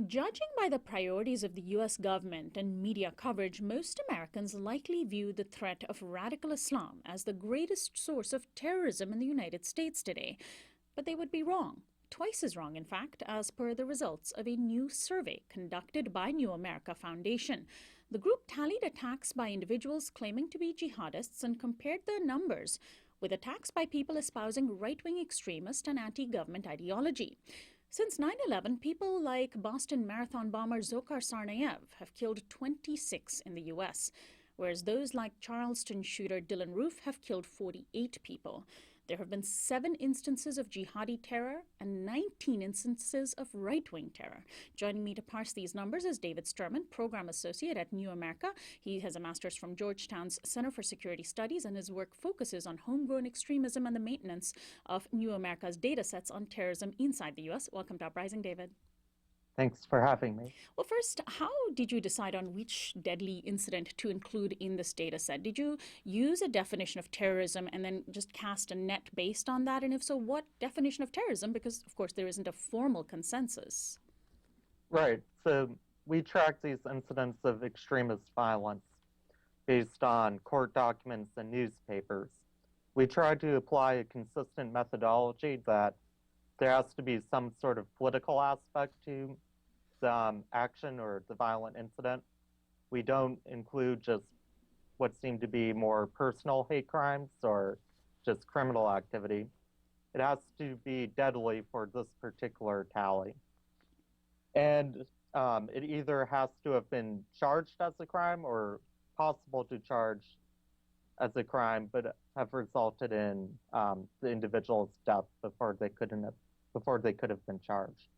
Judging by the priorities of the US government and media coverage, most Americans likely view the threat of radical Islam as the greatest source of terrorism in the United States today. But they would be wrong. Twice as wrong, in fact, as per the results of a new survey conducted by New America Foundation. The group tallied attacks by individuals claiming to be jihadists and compared their numbers with attacks by people espousing right-wing extremist and anti-government ideology. Since 9/11, people like Boston Marathon bomber Dzhokhar Tsarnaev have killed 26 in the US, whereas those like Charleston shooter Dylan Roof have killed 48 people. There have been 7 instances of jihadi terror and 19 instances of right-wing terror. Joining me to parse these numbers is David Sterman, Program Associate at New America. He has a master's from Georgetown's Center for Security Studies, and his work focuses on homegrown extremism and the maintenance of New America's data sets on terrorism inside the U.S. Welcome to Uprising, David. Thanks for having me. Well, first, how did you decide on which deadly incident to include in this data set? Did you use a definition of terrorism and then just cast a net based on that? And if so, what definition of terrorism? Because, of course, there isn't a formal consensus. Right. So we track these incidents of extremist violence based on court documents and newspapers. We try to apply a consistent methodology that there has to be some sort of political aspect to the action or the violent incident. We don't include just what seem to be more personal hate crimes or just criminal activity. It has to be deadly for this particular tally. And it either has to have been charged as a crime or possible to charge as a crime, but have resulted in the individual's death before they could have been charged.